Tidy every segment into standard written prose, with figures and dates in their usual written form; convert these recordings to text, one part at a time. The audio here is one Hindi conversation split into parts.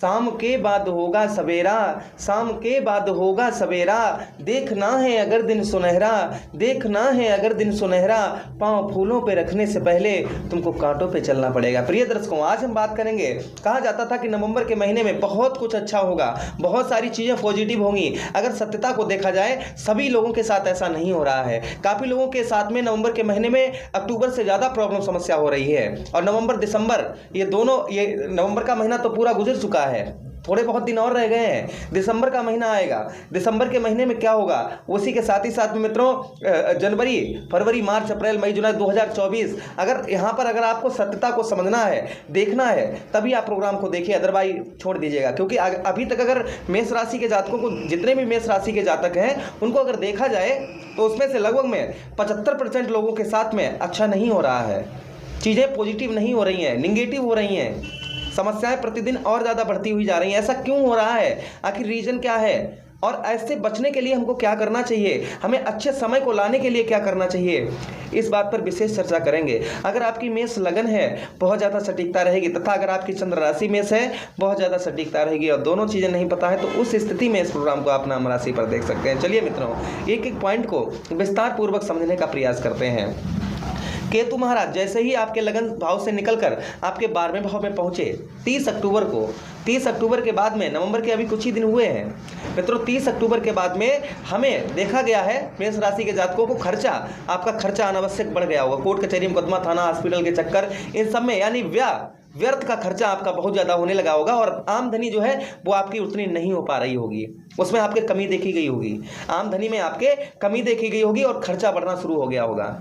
शाम के बाद होगा सवेरा, शाम के बाद होगा सवेरा, देखना है अगर दिन सुनहरा, देखना है अगर दिन सुनहरा, पाँव फूलों पे रखने से पहले तुमको कांटों पे चलना पड़ेगा। प्रिय दर्शकों, आज हम बात करेंगे, कहा जाता था कि नवंबर के महीने में बहुत कुछ अच्छा होगा, बहुत सारी चीज़ें पॉजिटिव होंगी। अगर सत्यता को देखा जाए सभी लोगों के साथ ऐसा नहीं हो रहा है। काफ़ी लोगों के साथ में नवंबर के महीने में अक्टूबर से ज़्यादा प्रॉब्लम समस्या हो रही है। और नवंबर दिसंबर ये नवंबर का महीना तो पूरा गुजर चुका है, थोड़े बहुत दिन और रह गए हैं। दिसंबर का महीना आएगा, दिसंबर के महीने में क्या होगा, उसी के साथ ही साथ में मित्रों जनवरी, फरवरी, मार्च, अप्रैल, मई, जुलाई 2024, अगर आपको सत्यता को समझना है, देखना है, तभी आप प्रोग्राम को देखिए, अदरवाइज छोड़ दीजिएगा। क्योंकि अभी तक अगर मेष राशि के जातकों को, जितने भी मेष राशि के जातक हैं, उनको अगर देखा जाए तो उसमें से लगभग में 75% लोगों के साथ में अच्छा नहीं हो रहा है, चीज़ें पॉजिटिव नहीं हो रही हैं, निगेटिव हो रही हैं, समस्याएं प्रतिदिन और ज़्यादा बढ़ती हुई जा रही हैं। ऐसा क्यों हो रहा है, आखिर रीजन क्या है, और ऐसे बचने के लिए हमको क्या करना चाहिए, हमें अच्छे समय को लाने के लिए क्या करना चाहिए, इस बात पर विशेष चर्चा करेंगे। अगर आपकी मेष लगन है, बहुत ज़्यादा सटीकता रहेगी, तथा अगर आपकी चंद्र राशि मेष है, बहुत ज़्यादा सटीकता रहेगी, और दोनों चीज़ें नहीं पता है तो उस स्थिति में इस प्रोग्राम को आप नाम राशि पर देख सकते हैं। चलिए मित्रों, एक एक पॉइंट को विस्तार पूर्वक समझने का प्रयास करते हैं। केतु महाराज जैसे ही आपके लगन भाव से निकलकर आपके 12वें भाव में पहुंचे 30 अक्टूबर को, 30 अक्टूबर के बाद में, नवंबर के अभी कुछ ही दिन हुए हैं मित्रों, 30 अक्टूबर के बाद में हमें देखा गया है मेष राशि के जातकों को आपका खर्चा अनावश्यक बढ़ गया होगा। कोर्ट कचहरी, मुकदमा, थाना, हॉस्पिटल के चक्कर, इन सब में यानी व्यर्थ का खर्चा आपका बहुत ज़्यादा होने लगा होगा, और आमदनी जो है वो आपकी उतनी नहीं हो पा रही होगी, उसमें आपके कमी देखी गई होगी, आमदनी में आपके कमी देखी गई होगी और खर्चा बढ़ना शुरू हो गया होगा।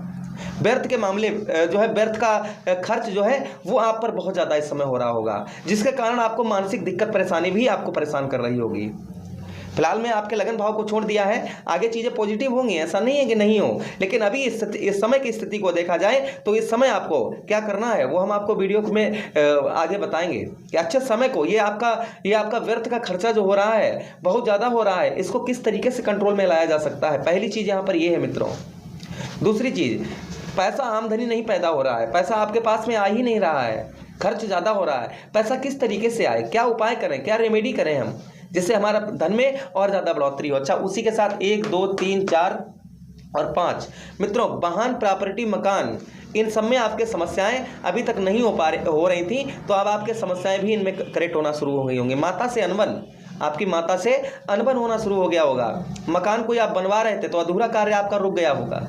व्यर्थ के मामले जो है, व्यर्थ का खर्च जो है वो आप पर बहुत ज़्यादा इस समय हो रहा होगा, जिसके कारण आपको मानसिक दिक्कत परेशानी भी आपको परेशान कर रही होगी। फिलहाल में आपके लगन भाव को छोड़ दिया है, आगे चीज़ें पॉजिटिव होंगी, ऐसा नहीं है कि नहीं हो, लेकिन अभी इस समय की स्थिति को देखा जाए तो इस समय आपको क्या करना है वो हम आपको वीडियो में आगे बताएंगे कि अच्छे समय को, ये आपका व्यर्थ का खर्चा जो हो रहा है, बहुत ज़्यादा हो रहा है, इसको किस तरीके से कंट्रोल में लाया जा सकता है। पहली चीज़ यहाँ पर ये है मित्रों। दूसरी चीज़, पैसा आमदनी नहीं पैदा हो रहा है, पैसा आपके पास में आ ही नहीं रहा है, खर्च ज़्यादा हो रहा है, पैसा किस तरीके से आए, क्या उपाय करें, क्या रेमेडी करें हम, जिससे हमारा धन में और ज़्यादा बढ़ोतरी हो। अच्छा, उसी के साथ 1, 2, 3, 4 और 5 मित्रों, वाहन, प्रॉपर्टी, मकान, इन सब में आपके समस्याएं अभी तक नहीं हो रही थी, तो अब आपके समस्याएं भी इनमें करेक्ट होना शुरू हो गई होंगी। माता से अनबन, आपकी माता से अनबन होना शुरू हो गया होगा। मकान कोई आप बनवा रहे थे तो अधूरा कार्य आपका रुक गया होगा,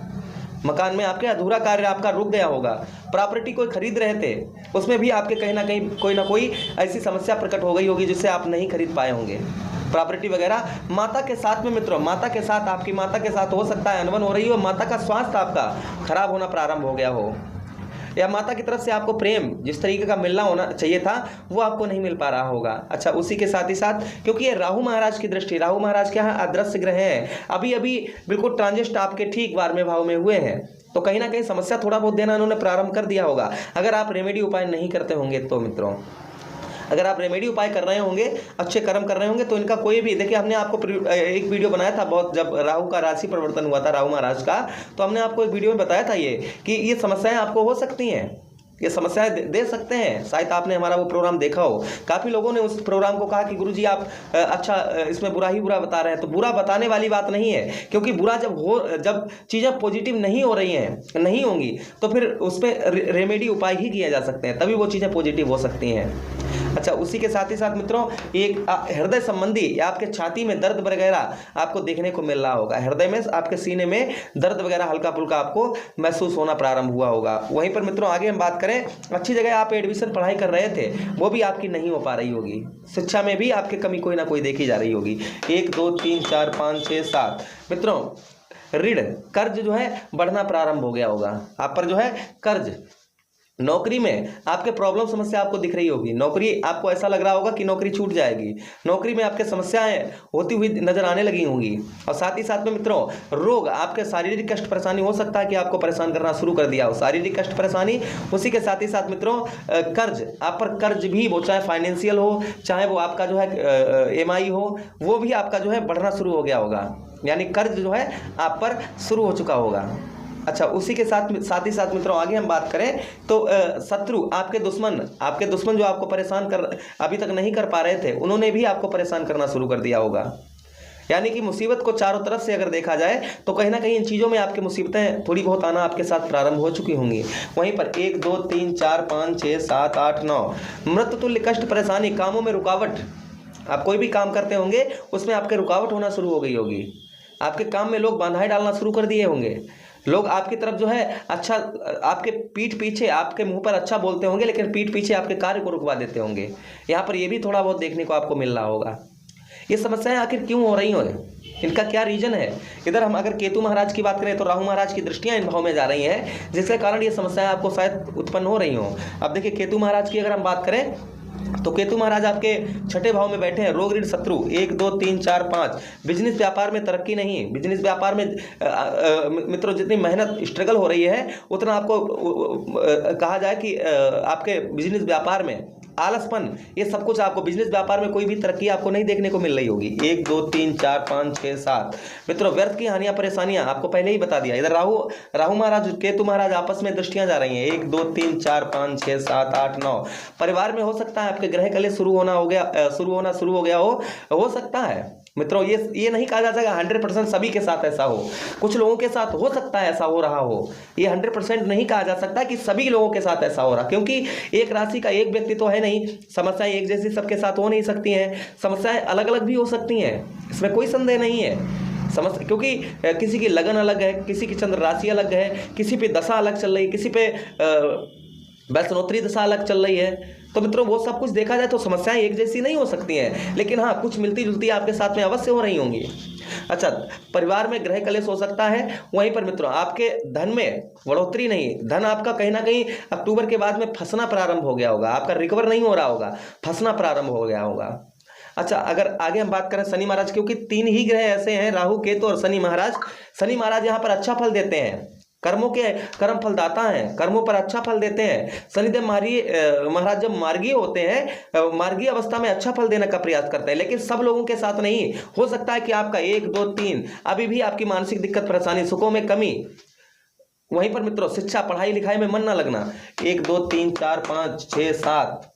मकान में आपके अधूरा कार्य आपका रुक गया होगा। प्रॉपर्टी कोई खरीद रहे थे, उसमें भी आपके कहीं ना कहीं कोई ना कोई ऐसी समस्या प्रकट हो गई होगी जिससे आप नहीं खरीद पाए होंगे प्रॉपर्टी वगैरह। माता के साथ में मित्रों, माता के साथ, आपकी माता के साथ हो सकता है अनबन हो रही हो, माता का स्वास्थ्य आपका खराब होना प्रारंभ हो गया हो, या माता की तरफ से आपको प्रेम जिस तरीके का मिलना होना चाहिए था वो आपको नहीं मिल पा रहा होगा। अच्छा, उसी के साथ ही साथ, क्योंकि ये राहु महाराज की दृष्टि, राहु महाराज क्या है, अदृश्य ग्रह हैं, अभी बिल्कुल ट्रांजिट आपके ठीक 12वें भाव में हुए हैं, तो कहीं ना कहीं समस्या थोड़ा बहुत देना उन्होंने प्रारंभ कर दिया होगा। अगर आप रेमेडी उपाय नहीं करते होंगे तो मित्रों, अगर आप रेमेडी उपाय कर रहे होंगे, अच्छे कर्म कर रहे होंगे, तो इनका कोई भी, देखिए हमने आपको एक वीडियो बनाया था बहुत, जब राहु का राशि परिवर्तन हुआ था राहु महाराज का, तो हमने आपको एक वीडियो में बताया था कि ये समस्याएं आपको हो सकती हैं, ये समस्याएं दे सकते हैं। शायद आपने हमारा वो प्रोग्राम देखा हो। काफ़ी लोगों ने उस प्रोग्राम को कहा कि गुरुजी आप अच्छा इसमें बुरा ही बुरा बता रहे हैं, तो बुरा बताने वाली बात नहीं है, क्योंकि बुरा जब चीज़ें पॉजिटिव नहीं हो रही हैं, नहीं होंगी, तो फिर उस पर रेमेडी उपाय ही किए जा सकते हैं, तभी वो चीज़ें पॉजिटिव हो सकती हैं। अच्छा, उसी के साथ ही साथ मित्रों, एक हृदय संबंधी या आपके छाती में दर्द वगैरह आपको देखने को मिल रहा होगा, हृदय में, आपके सीने में दर्द वगैरह हल्का फुल्का आपको महसूस होना प्रारंभ हुआ होगा। वहीं पर मित्रों आगे हम बात करें, अच्छी जगह आप एडमिशन पढ़ाई कर रहे थे, वो भी आपकी नहीं हो पा रही होगी, शिक्षा में भी आपकी कमी कोई ना कोई देखी जा रही होगी। 1, 2, 3, 4, 5, 6, 7 मित्रों, ऋण, कर्ज जो है बढ़ना प्रारंभ हो गया होगा, आप पर जो है कर्ज। नौकरी में आपके प्रॉब्लम समस्या आपको दिख रही होगी, नौकरी आपको ऐसा लग रहा होगा कि नौकरी छूट जाएगी, नौकरी में आपके समस्याएं होती हुई नजर आने लगी होंगी। और साथ ही साथ में मित्रों, रोग, आपके शारीरिक कष्ट परेशानी हो सकता है कि आपको परेशान करना शुरू कर दिया हो, शारीरिक कष्ट परेशानी। उसी के साथ ही साथ मित्रों, कर्ज, आप पर कर्ज भी, वो चाहे फाइनेंशियल हो, चाहे वो आपका जो है EMI हो, वो भी आपका जो है बढ़ना शुरू हो गया होगा, यानी कर्ज जो है आप पर शुरू हो चुका होगा। अच्छा, उसी के साथ ही साथ मित्रों आगे हम बात करें तो शत्रु, आपके दुश्मन जो आपको परेशान कर अभी तक नहीं कर पा रहे थे, उन्होंने भी आपको परेशान करना शुरू कर दिया होगा। यानी कि मुसीबत को चारों तरफ से अगर देखा जाए तो कहीं ना कहीं इन चीज़ों में आपकी मुसीबतें थोड़ी बहुत आना आपके साथ प्रारंभ हो चुकी होंगी। वहीं पर 1 2 3 4 5 6 7 8 9 मृत्यु तुल्य कष्ट, परेशानी, कामों में रुकावट। आप कोई भी काम करते होंगे उसमें आपके रुकावट होना शुरू हो गई होगी। आपके काम में लोग बाधाएं डालना शुरू कर दिए होंगे। लोग आपकी तरफ जो है अच्छा, आपके पीठ पीछे, आपके मुंह पर अच्छा बोलते होंगे लेकिन पीठ पीछे आपके कार्य को रुकवा देते होंगे। यहाँ पर यह भी थोड़ा बहुत देखने को आपको मिल रहा होगा। ये समस्याएं आखिर क्यों हो रही हो, इनका क्या रीजन है? इधर हम अगर केतु महाराज की बात करें तो राहु महाराज की दृष्टियां इन भाव में जा रही हैं, जिसके कारण ये समस्याएं आपको शायद उत्पन्न हो रही हो। अब देखिए, केतु महाराज की अगर हम बात करें तो केतु महाराज आपके छठे भाव में बैठे हैं। रोग ऋण शत्रु 1 2 3 4 5। बिजनेस व्यापार में तरक्की नहीं। बिजनेस व्यापार में मित्रों जितनी मेहनत स्ट्रगल हो रही है उतना आपको कहा जाए कि आपके बिजनेस व्यापार में आलसपन, ये सब कुछ आपको बिजनेस व्यापार में कोई भी तरक्की आपको नहीं देखने को मिल रही होगी। 1 2 3 4 5 6 7 मित्रों, व्यर्थ की हानियां, परेशानियां आपको पहले ही बता दिया। इधर राहु महाराज, केतु महाराज आपस में दृष्टियां जा रही हैं। 1 2 3 4 5 6 7 8 9। परिवार में हो सकता है आपके ग्रह कलेश शुरू होना शुरू हो गया हो सकता है मित्रों। ये नहीं कहा जा सकता 100% सभी के साथ ऐसा हो। कुछ लोगों के साथ हो सकता है ऐसा हो रहा हो। ये 100% नहीं कहा जा सकता कि सभी लोगों के साथ ऐसा हो रहा, क्योंकि एक राशि का एक व्यक्ति तो है नहीं। समस्याएं एक जैसी सबके साथ हो नहीं सकती हैं। समस्याएं अलग अलग भी हो सकती हैं, इसमें कोई संदेह नहीं है। समस्या क्योंकि किसी की लगन अलग है, किसी की चंद्र राशि अलग है, किसी पे दशा अलग चल रही है, किसी पे वैष्णोत्तरी दशा अलग चल रही है। तो मित्रों वो सब कुछ देखा जाए तो समस्याएं एक जैसी नहीं हो सकती हैं, लेकिन हाँ कुछ मिलती जुलती आपके साथ में अवश्य हो रही होंगी। अच्छा, परिवार में ग्रह कलेश हो सकता है। वहीं पर मित्रों आपके धन में बढ़ोतरी नहीं, धन आपका कहीं ना कहीं अक्टूबर के बाद में फंसना प्रारंभ हो गया होगा। आपका रिकवर नहीं हो रहा होगा, फंसना प्रारंभ हो गया होगा। अच्छा, अगर आगे हम बात करें शनि महाराज, क्योंकि 3 ही ग्रह ऐसे हैं, राहु केतु और शनि महाराज। शनि महाराज यहाँ पर अच्छा फल देते हैं, कर्मों के कर्म फलदाता हैं, कर्मों पर अच्छा फल देते हैं। शनिदेव महाराज जब मार्गीय होते हैं, मार्गीय अवस्था में अच्छा फल देने का प्रयास करते हैं, लेकिन सब लोगों के साथ नहीं। हो सकता है कि आपका 1 2 3 अभी भी आपकी मानसिक दिक्कत, परेशानी, सुखों में कमी। वहीं पर मित्रों शिक्षा, पढ़ाई लिखाई में मन ना लगना। 1 2 3 4 5 6 7।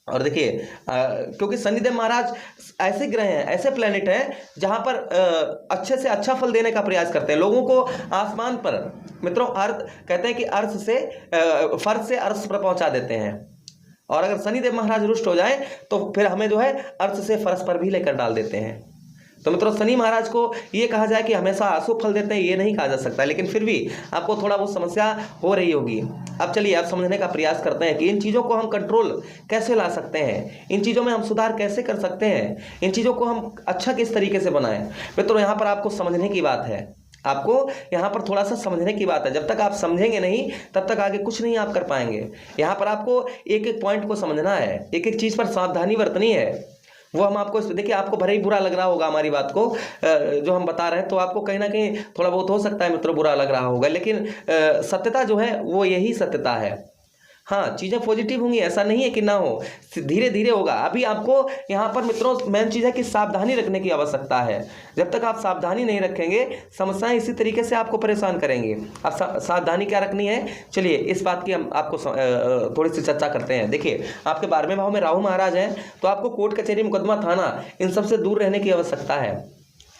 और देखिए क्योंकि शनिदेव महाराज ऐसे ग्रह हैं, ऐसे प्लेनेट हैं जहां पर अच्छे से अच्छा फल देने का प्रयास करते हैं लोगों को। आसमान पर मित्रों अर्थ कहते हैं कि अर्थ से फर्श से अर्श पर पहुंचा देते हैं, और अगर शनिदेव महाराज रुष्ट हो जाए तो फिर हमें जो है अर्थ से फर्श पर भी लेकर डाल देते हैं। तो मित्रों शनि महाराज को ये कहा जाए कि हमेशा अशुभ फल देते हैं, ये नहीं कहा जा सकता, लेकिन फिर भी आपको थोड़ा बहुत समस्या हो रही होगी। अब चलिए आप समझने का प्रयास करते हैं कि इन चीज़ों को हम कंट्रोल कैसे ला सकते हैं, इन चीज़ों में हम सुधार कैसे कर सकते हैं, इन चीज़ों को हम अच्छा किस तरीके से बनाएं। मित्रों यहाँ पर आपको समझने की बात है, आपको यहाँ पर थोड़ा सा समझने की बात है। जब तक आप समझेंगे नहीं तब तक आगे कुछ नहीं आप कर पाएंगे। यहाँ पर आपको एक एक पॉइंट को समझना है, एक एक चीज़ पर सावधानी बरतनी है। वो हम आपको देखिए, आपको भले ही बुरा लग रहा होगा हमारी बात को जो हम बता रहे हैं, तो आपको कहीं ना कहीं थोड़ा बहुत हो सकता है मित्रों बुरा लग रहा होगा, लेकिन सत्यता जो है वो यही सत्यता है। हाँ, चीज़ें पॉजिटिव होंगी, ऐसा नहीं है कि ना हो, धीरे धीरे होगा। अभी आपको यहाँ पर मित्रों मेन चीज़ है कि सावधानी रखने की आवश्यकता है। जब तक आप सावधानी नहीं रखेंगे समस्याएं इसी तरीके से आपको परेशान करेंगी। अब सावधानी क्या रखनी है, चलिए इस बात की हम आपको थोड़ी सी चर्चा करते हैं। देखिए आपके 12वें भाव में राहु महाराज हैं, तो आपको कोर्ट कचहरी, मुकदमा, थाना, इन सब से दूर रहने की आवश्यकता है।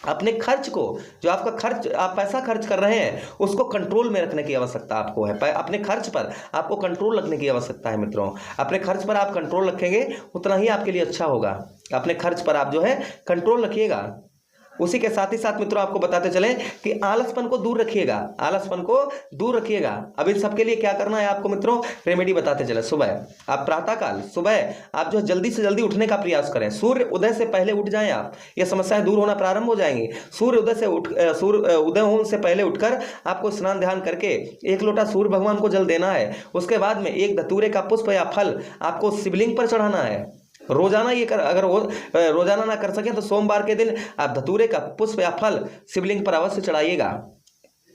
अपने खर्च को, जो आपका खर्च, आप पैसा खर्च कर रहे हैं, उसको कंट्रोल में रखने की आवश्यकता आपको है। अपने खर्च पर आपको कंट्रोल रखने की आवश्यकता है मित्रों। अपने खर्च पर आप कंट्रोल रखेंगे उतना ही आपके लिए अच्छा होगा। अपने खर्च पर आप जो है कंट्रोल रखिएगा। उसी के साथ ही साथ मित्रों आपको बताते चलें कि आलसपन को दूर रखिएगा, आलसपन को दूर रखिएगा। अब इन सबके लिए क्या करना है आपको मित्रों, रेमेडी बताते चले। सुबह आप प्रातःकाल सुबह आप जो जल्दी से जल्दी उठने का प्रयास करें। सूर्य उदय से पहले उठ जाएं आप, ये समस्याएं दूर होना प्रारंभ हो जाएंगी। सूर्य उदय होने से पहले उठकर आपको स्नान ध्यान करके 1 लोटा सूर्य भगवान को जल देना है। उसके बाद में 1 धतूरे का पुष्प या फल आपको शिवलिंग पर चढ़ाना है। रोजाना ये अगर रोजाना ना कर सकें तो सोमवार के दिन आप धतूरे का पुष्प या फल शिवलिंग पर अवश्य चढ़ाइएगा।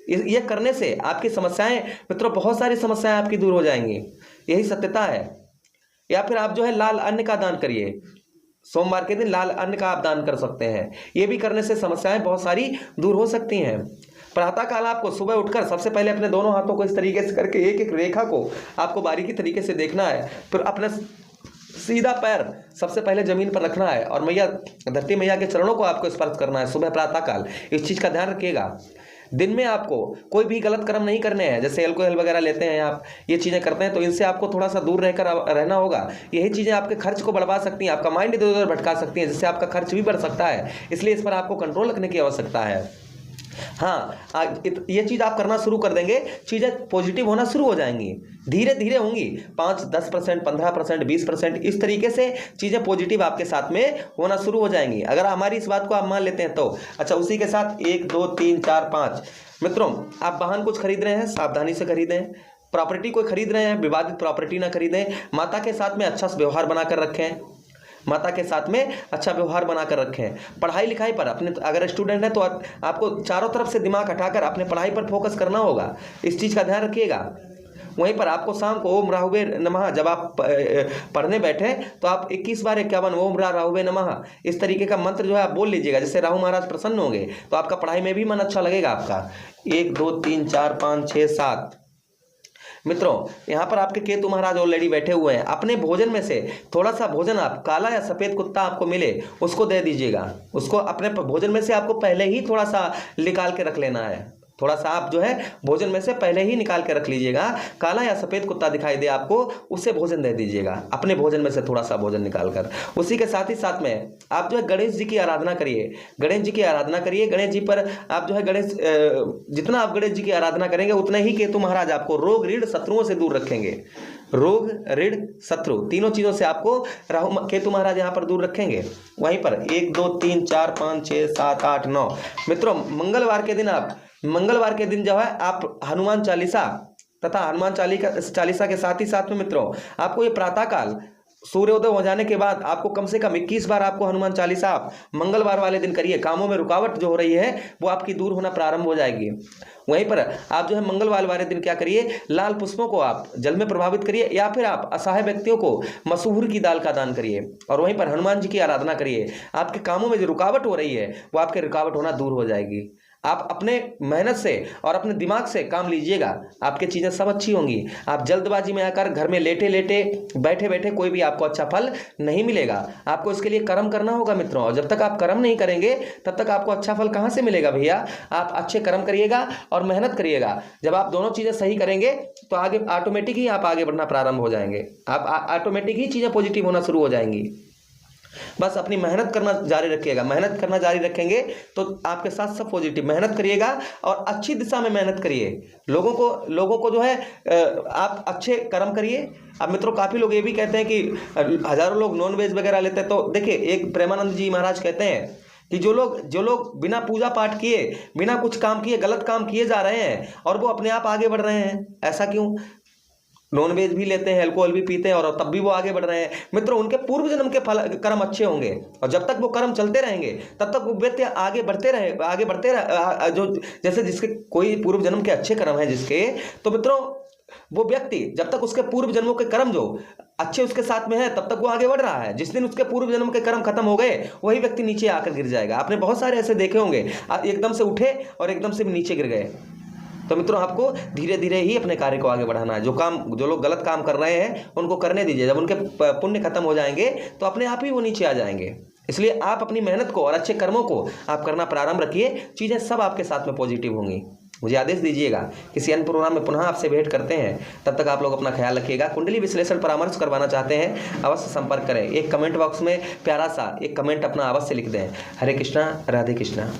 ये करने से आपकी समस्याएं मित्रों, बहुत सारी समस्याएं आपकी दूर हो जाएंगी, यही सत्यता है। या फिर आप जो है लाल अन्न का दान करिए, सोमवार के दिन लाल अन्न का आप दान कर सकते हैं। ये भी करने से समस्याएं बहुत सारी दूर हो सकती हैं। प्रातःकाल आपको सुबह उठकर सबसे पहले अपने दोनों हाथों को इस तरीके से करके एक एक रेखा को आपको बारीकी तरीके से देखना है। फिर अपने सीधा पैर सबसे पहले जमीन पर रखना है और मैया धरती मैया के चरणों को आपको स्पर्श करना है सुबह प्रातःकाल। इस चीज़ का ध्यान रखिएगा। दिन में आपको कोई भी गलत कर्म नहीं करने हैं, जैसे अल्कोहल वगैरह लेते हैं आप, ये चीज़ें करते हैं तो इनसे आपको थोड़ा सा दूर रहकर रहना होगा। यही चीज़ें आपके खर्च को बढ़वा सकती हैं, आपका माइंड इधर उधर भटका सकती हैं, जिससे आपका खर्च भी बढ़ सकता है। इसलिए इस पर आपको कंट्रोल रखने की आवश्यकता है। हाँ, ये चीज़ आप करना शुरू कर देंगे, चीज़ें पॉजिटिव होना शुरू हो जाएंगी, धीरे धीरे होंगी। 5-10%, 15%, 20% इस तरीके से चीज़ें पॉजिटिव आपके साथ में होना शुरू हो जाएंगी, अगर हमारी इस बात को आप मान लेते हैं तो। अच्छा, उसी के साथ 1 2 3 4 5 मित्रों, आप वाहन कुछ खरीद रहे हैं, सावधानी से खरीदें। प्रॉपर्टी कोई खरीद रहे हैं, विवादित प्रॉपर्टी ना खरीदें। माता के साथ में अच्छा व्यवहार बनाकर रखें, माता के साथ में अच्छा व्यवहार बनाकर रखें। पढ़ाई लिखाई पर अपने, अगर स्टूडेंट है तो आपको चारों तरफ से दिमाग हटाकर अपने पढ़ाई पर फोकस करना होगा, इस चीज़ का ध्यान रखिएगा। वहीं पर आपको शाम को ओम राहुवे नमः जब आप पढ़ने बैठे तो आप 21 बार 51 ओम राहुवे नमः इस तरीके का मंत्र जो है आप बोल लीजिएगा, जिससे राहु महाराज प्रसन्न होंगे तो आपका पढ़ाई में भी मन अच्छा लगेगा आपका। 1 2 3 4 5 6 7 मित्रों, यहाँ पर आपके केतु महाराज ऑलरेडी बैठे हुए हैं। अपने भोजन में से थोड़ा सा भोजन आप, काला या सफ़ेद कुत्ता आपको मिले उसको दे दीजिएगा। उसको अपने भोजन में से आपको पहले ही थोड़ा सा निकाल के रख लेना है, थोड़ा सा आप जो है भोजन में से पहले ही निकाल के रख लीजिएगा। काला या सफ़ेद कुत्ता दिखाई दे आपको, उससे भोजन दे दीजिएगा, अपने भोजन में से थोड़ा सा भोजन निकाल कर। उसी के साथ ही साथ में आप जो है गणेश जी की आराधना करिए, गणेश जी की आराधना करिए। गणेश जी पर आप जो है जितना आप गणेश जी की आराधना करेंगे उतने ही केतु महाराज आपको रोग ऋण शत्रुओं से दूर रखेंगे। रोग ऋण शत्रु तीनों चीज़ों से आपको केतु महाराज यहाँ पर दूर रखेंगे। वहीं पर 1 2 3 4 5 6 7 8 9 मित्रों, मंगलवार के दिन जो है आप हनुमान चालीसा तथा हनुमान चालीसा के साथ ही साथ में मित्रों आपको ये प्रातःकाल सूर्योदय हो जाने के बाद आपको कम से कम 21 बार आपको हनुमान चालीसा आप मंगलवार वाले दिन करिए। कामों में रुकावट जो हो रही है वो आपकी दूर होना प्रारंभ हो जाएगी। वहीं पर आप जो है मंगलवार वाले दिन क्या करिए, लाल पुष्पों को आप जल में प्रभावित करिए या फिर आप असहाय व्यक्तियों को मसूर की दाल का दान करिए और वहीं पर हनुमान जी की आराधना करिए। आपके कामों में जो रुकावट हो रही है वो आपके रुकावट होना दूर हो जाएगी। आप अपने मेहनत से और अपने दिमाग से काम लीजिएगा, आपकी चीज़ें सब अच्छी होंगी। आप जल्दबाजी में आकर घर में लेटे बैठे कोई भी आपको अच्छा फल नहीं मिलेगा। आपको इसके लिए कर्म करना होगा मित्रों, और जब तक आप कर्म नहीं करेंगे तब तक आपको अच्छा फल कहाँ से मिलेगा भैया। आप अच्छे कर्म करिएगा और मेहनत करिएगा। जब आप दोनों चीज़ें सही करेंगे तो आगे ऑटोमेटिक ही आप आगे बढ़ना प्रारंभ हो जाएंगे, आप ऑटोमेटिक ही चीज़ें पॉजिटिव होना शुरू हो जाएंगी। बस अपनी मेहनत करना जारी रखिएगा, मेहनत करना जारी रखेंगे तो आपके साथ सब पॉजिटिव। मेहनत करिएगा और अच्छी दिशा में मेहनत करिए। लोगों को जो है आप अच्छे कर्म करिए। अब मित्रों, काफ़ी लोग ये भी कहते हैं कि हजारों लोग नॉनवेज वगैरह लेते हैं, तो देखिए एक प्रेमानंद जी महाराज कहते हैं कि जो लोग बिना पूजा पाठ किए, बिना कुछ काम किए गलत काम किए जा रहे हैं और वो अपने आप आगे बढ़ रहे हैं। ऐसा क्यों? नॉनवेज भी लेते हैं, अल्कोहल भी पीते हैं और तब भी वो आगे बढ़ रहे हैं। मित्रों, उनके पूर्व जन्म के फल कर्म अच्छे होंगे और जब तक वो कर्म चलते रहेंगे तब तक वो व्यक्ति आगे बढ़ते रहे जो जैसे जिसके कोई पूर्व जन्म के अच्छे कर्म हैं जिसके, तो मित्रों वो व्यक्ति जब तक उसके पूर्व जन्मों के कर्म जो अच्छे उसके साथ में है तब तक वो आगे बढ़ रहा है। जिस दिन उसके पूर्व जन्म के कर्म खत्म हो गए वही व्यक्ति नीचे आकर गिर जाएगा। आपने बहुत सारे ऐसे देखे होंगे, एकदम से उठे और एकदम से नीचे गिर गए। तो मित्रों, आपको धीरे धीरे ही अपने कार्य को आगे बढ़ाना है। जो लोग गलत काम कर रहे हैं उनको करने दीजिए। जब उनके पुण्य खत्म हो जाएंगे तो अपने आप ही वो नीचे आ जाएंगे। इसलिए आप अपनी मेहनत को और अच्छे कर्मों को आप करना प्रारंभ रखिए, चीज़ें सब आपके साथ में पॉजिटिव होंगी। मुझे आदेश दीजिएगा, किसी अन्य प्रोग्राम में पुनः आपसे भेंट करते हैं। तब तक आप लोग अपना ख्याल रखिएगा। कुंडली विश्लेषण परामर्श करवाना चाहते हैं, अवश्य संपर्क करें। एक कमेंट बॉक्स में प्यारा सा एक कमेंट अपना अवश्य लिख दें। हरे कृष्णा, राधे कृष्णा।